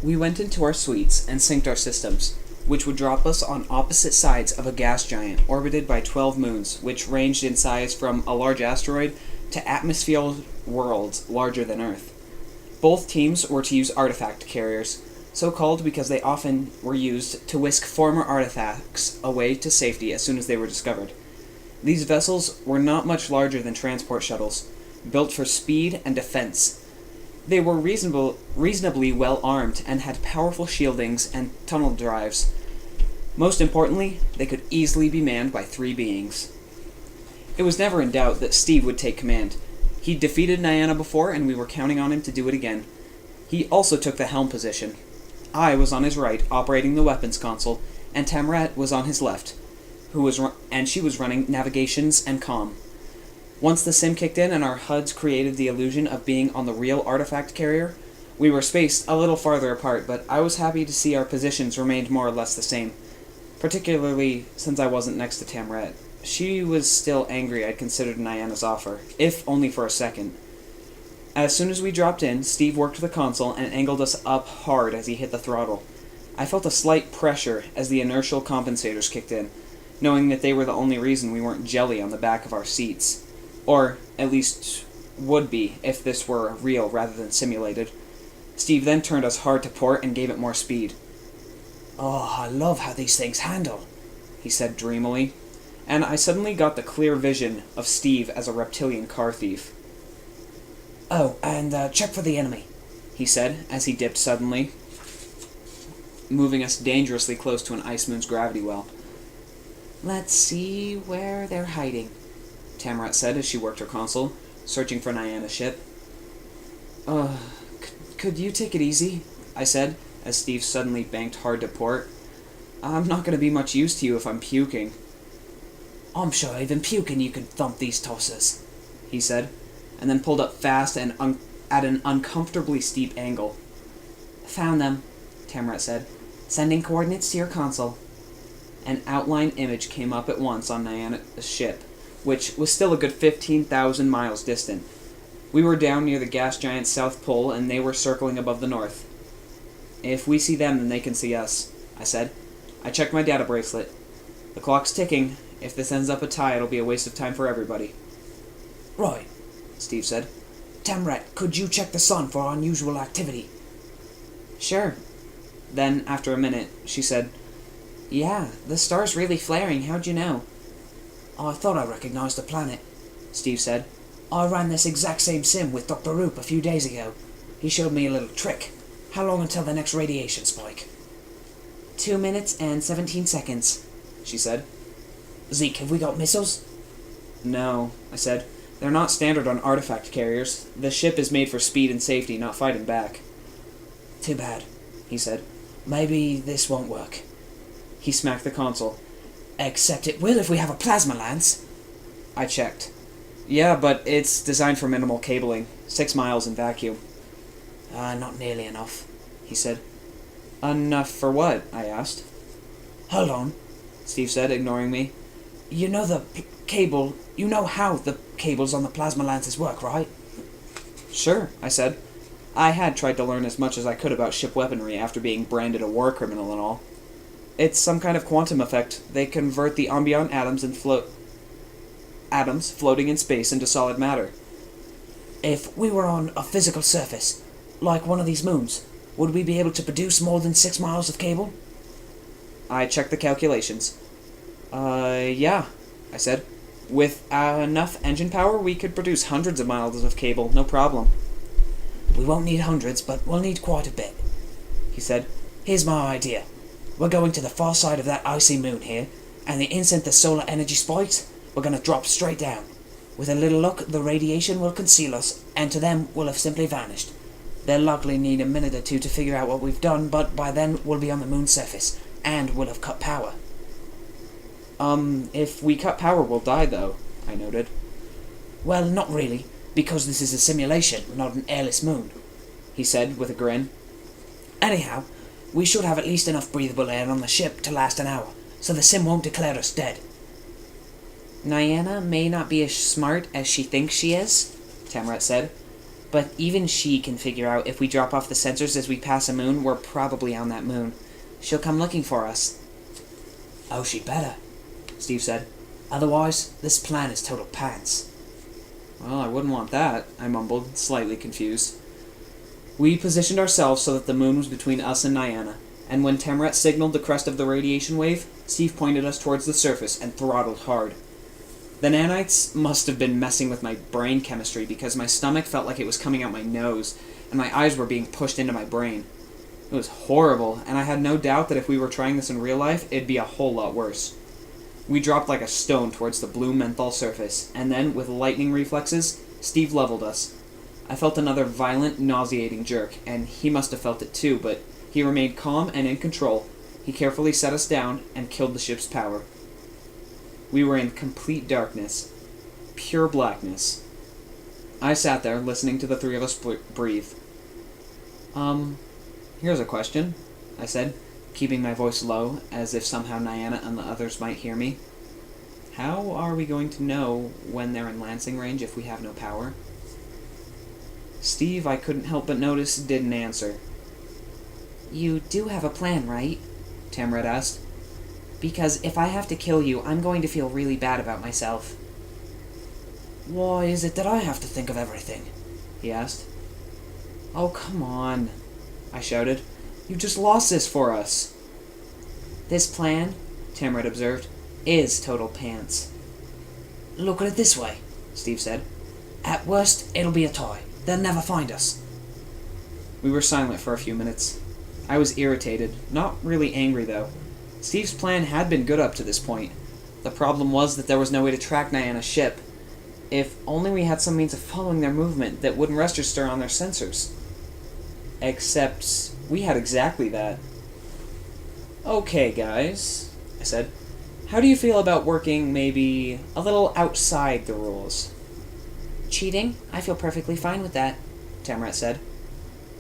We went into our suites and synced our systems, which would drop us on opposite sides of a gas giant orbited by 12 moons, which ranged in size from a large asteroid to atmosphere worlds larger than Earth. Both teams were to use artifact carriers, so called because they often were used to whisk former artifacts away to safety as soon as they were discovered. These vessels were not much larger than transport shuttles, built for speed and defense. They were reasonably well armed and had powerful shieldings and tunnel drives. Most importantly, they could easily be manned by 3 beings. It was never in doubt that Steve would take command. He'd defeated Niana before, and we were counting on him to do it again. He also took the helm position. I was on his right, operating the weapons console, and Tamrat was on his left, and she was running navigations and comm. Once the sim kicked in and our HUDs created the illusion of being on the real artifact carrier, we were spaced a little farther apart, but I was happy to see our positions remained more or less the same, particularly since I wasn't next to Tamrat. She was still angry I'd considered Niana's offer, if only for a second. As soon as we dropped in, Steve worked the console and angled us up hard as he hit the throttle. I felt a slight pressure as the inertial compensators kicked in, knowing that they were the only reason we weren't jelly on the back of our seats. Or, at least, would be if this were real rather than simulated. Steve then turned us hard to port and gave it more speed. "Oh, I love how these things handle," he said dreamily, and I suddenly got the clear vision of Steve as a reptilian car thief. "Oh, and check for the enemy," he said as he dipped suddenly, moving us dangerously close to an ice moon's gravity well. "Let's see where they're hiding," Tamrat said as she worked her console, searching for Niana's ship. Could you take it easy?" I said, as Steve suddenly banked hard to port. "I'm not going to be much use to you if I'm puking." "I'm sure even puking you can thump these tossers," he said, and then pulled up fast and at an uncomfortably steep angle. "Found them," Tamrat said. "Sending coordinates to your console." An outline image came up at once on Niana's ship, which was still a good 15,000 miles distant. We were down near the gas giant's south pole, and they were circling above the north. "If we see them, then they can see us," I said. I checked my data bracelet. "The clock's ticking. If this ends up a tie, it'll be a waste of time for everybody." "Right," Steve said. "Tamrat, could you check the sun for unusual activity?" "Sure." Then, after a minute, she said, "Yeah, the star's really flaring. How'd you know?" "I thought I recognized the planet," Steve said. "I ran this exact same sim with Dr. Roop a few days ago. He showed me a little trick. How long until the next radiation spike?" 2 minutes and 17 seconds, she said. "Zeke, have we got missiles?" "No," I said. "They're not standard on artifact carriers. The ship is made for speed and safety, not fighting back." "Too bad," he said. "Maybe this won't work." He smacked the console. "Except it will if we have a plasma lance." I checked. "Yeah, but it's designed for minimal cabling. 6 miles in vacuum." Not nearly enough," he said. "Enough for what?" I asked. "Hold on," Steve said, ignoring me. You know how the cables on the plasma lances work, right?" "Sure," I said. I had tried to learn as much as I could about ship weaponry after being branded a war criminal and all. It's some kind of quantum effect. They convert the ambient atoms floating in space into solid matter. "If we were on a physical surface, like one of these moons, would we be able to produce more than 6 miles of cable?" I checked the calculations. Yeah, I said. "With enough engine power, we could produce hundreds of miles of cable, no problem." "We won't need hundreds, but we'll need quite a bit," he said. "Here's my idea. We're going to the far side of that icy moon here, and the instant the solar energy spikes, we're going to drop straight down. With a little luck, the radiation will conceal us, and to them, we'll have simply vanished. They'll likely need a minute or two to figure out what we've done, but by then we'll be on the moon's surface, and we'll have cut power." If we cut power, we'll die, though," I noted. "Well, not really, because this is a simulation, not an airless moon," he said with a grin. "Anyhow, we should have at least enough breathable air on the ship to last an hour, so the sim won't declare us dead." "Niana may not be as smart as she thinks she is," Tamrat said. But even she can figure out if we drop off the sensors as we pass a moon, we're probably on that moon. She'll come looking for us. Oh, she better, Steve said. Otherwise, this plan is total pants. Well, I wouldn't want that, I mumbled, slightly confused. We positioned ourselves so that the moon was between us and Niana, and when Temret signaled the crest of the radiation wave, Steve pointed us towards the surface and throttled hard. The nanites must have been messing with my brain chemistry because my stomach felt like it was coming out my nose, and my eyes were being pushed into my brain. It was horrible, and I had no doubt that if we were trying this in real life, it'd be a whole lot worse. We dropped like a stone towards the blue menthol surface, and then, with lightning reflexes, Steve leveled us. I felt another violent, nauseating jerk, and he must have felt it too, but he remained calm and in control. He carefully set us down and killed the ship's power. We were in complete darkness. Pure blackness. I sat there, listening to the three of us breathe. Here's a question, I said, keeping my voice low, as if somehow Niana and the others might hear me. How are we going to know when they're in lancing range if we have no power? Steve, I couldn't help but notice, didn't answer. You do have a plan, right? Temret asked. Because if I have to kill you, I'm going to feel really bad about myself. Why is it that I have to think of everything? He asked. Oh, come on, I shouted. You just lost this for us. This plan, Temret observed, is total pants. Look at it this way, Steve said. At worst, it'll be a tie. They'll never find us. We were silent for a few minutes. I was irritated, not really angry though. Steve's plan had been good up to this point. The problem was that there was no way to track Niana's ship. If only we had some means of following their movement that wouldn't register on their sensors. Except, we had exactly that. Okay, guys, I said. How do you feel about working, maybe, a little outside the rules? Cheating? I feel perfectly fine with that, Temret said.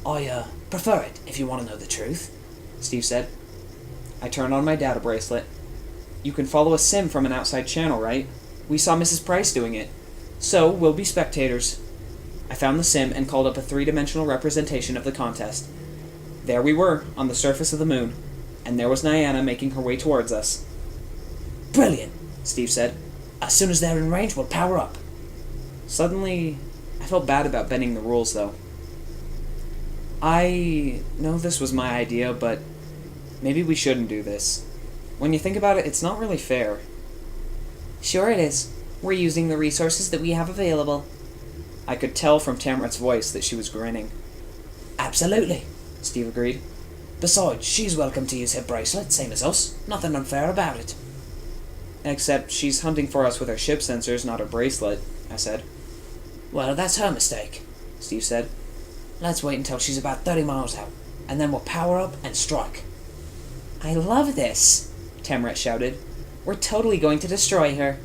I prefer it, if you want to know the truth, Steve said. I turned on my data bracelet. You can follow a sim from an outside channel, right? We saw Mrs. Price doing it. So, we'll be spectators. I found the sim and called up a three-dimensional representation of the contest. There we were, on the surface of the moon, and there was Niana making her way towards us. Brilliant, Steve said. As soon as they're in range, we'll power up. Suddenly, I felt bad about bending the rules, though. I know this was my idea, but maybe we shouldn't do this. When you think about it, it's not really fair. Sure it is. We're using the resources that we have available. I could tell from Tamret's voice that she was grinning. Absolutely, Steve agreed. Besides, she's welcome to use her bracelet, same as us. Nothing unfair about it. Except she's hunting for us with her ship sensors, not her bracelet, I said. Well, that's her mistake, Steve said. Let's wait until she's about 30 miles out, and then we'll power up and strike. I love this, Temret shouted. We're totally going to destroy her.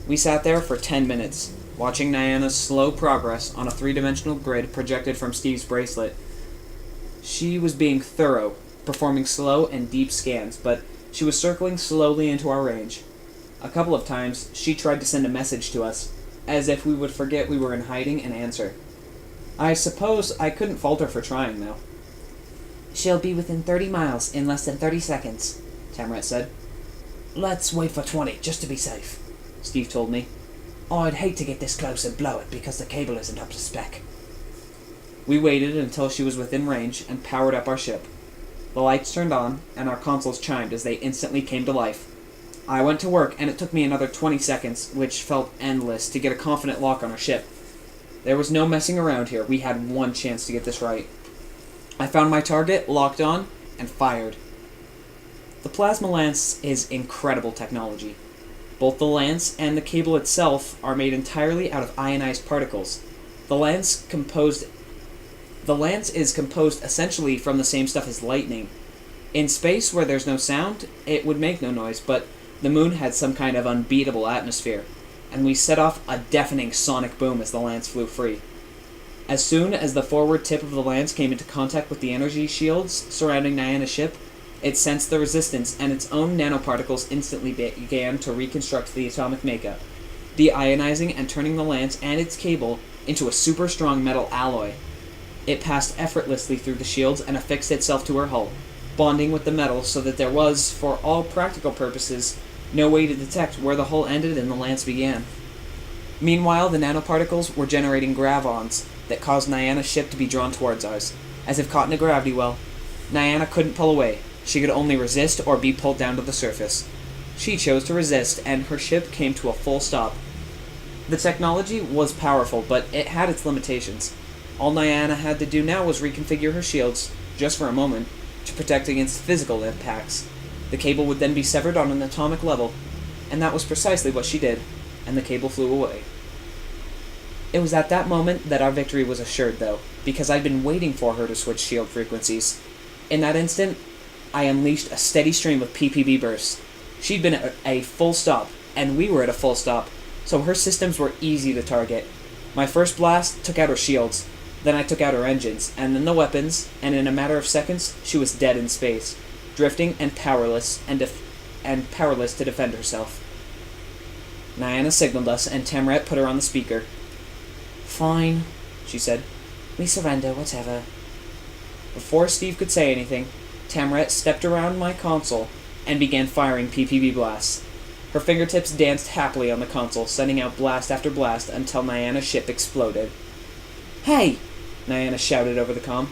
We sat there for 10 minutes, watching Niana's slow progress on a three-dimensional grid projected from Steve's bracelet. She was being thorough, performing slow and deep scans, but she was circling slowly into our range. A couple of times, she tried to send a message to us, as if we would forget we were in hiding and answer. I suppose I couldn't fault her for trying, though. She'll be within 30 miles in less than 30 seconds, Temret said. Let's wait for 20, just to be safe, Steve told me. I'd hate to get this close and blow it because the cable isn't up to spec. We waited until she was within range and powered up our ship. The lights turned on, and our consoles chimed as they instantly came to life. I went to work, and it took me another 20 seconds, which felt endless, to get a confident lock on our ship. There was no messing around here. We had one chance to get this right. I found my target, locked on, and fired. The plasma lance is incredible technology. Both the lance and the cable itself are made entirely out of ionized particles. The lance is composed essentially from the same stuff as lightning. In space, where there's no sound, it would make no noise, but the moon had some kind of unbeatable atmosphere, and we set off a deafening sonic boom as the lance flew free. As soon as the forward tip of the lance came into contact with the energy shields surrounding Niana's ship, it sensed the resistance, and its own nanoparticles instantly began to reconstruct the atomic makeup, deionizing and turning the lance and its cable into a super strong metal alloy. It passed effortlessly through the shields and affixed itself to her hull, bonding with the metal so that there was, for all practical purposes, no way to detect where the hull ended and the lance began. Meanwhile, the nanoparticles were generating gravons that caused Nyana's ship to be drawn towards ours, as if caught in a gravity well. Nyana couldn't pull away. She could only resist or be pulled down to the surface. She chose to resist, and her ship came to a full stop. The technology was powerful, but it had its limitations. All Nyana had to do now was reconfigure her shields, just for a moment, to protect against physical impacts. The cable would then be severed on an atomic level, and that was precisely what she did, and the cable flew away. It was at that moment that our victory was assured, though, because I'd been waiting for her to switch shield frequencies. In that instant, I unleashed a steady stream of PPB bursts. She'd been at a full stop, and we were at a full stop, so her systems were easy to target. My first blast took out her shields, then I took out her engines, and then the weapons, and in a matter of seconds, she was dead in space, drifting and powerless, and powerless to defend herself. Nyana signaled us, and Tamret put her on the speaker. "Fine," she said. "We surrender, whatever." Before Steve could say anything, Tamret stepped around my console and began firing PPB blasts. Her fingertips danced happily on the console, sending out blast after blast until Nyana's ship exploded. "Hey!" Nyana shouted over the comm.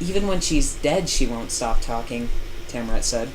"Even when she's dead, she won't stop talking," Tamret said.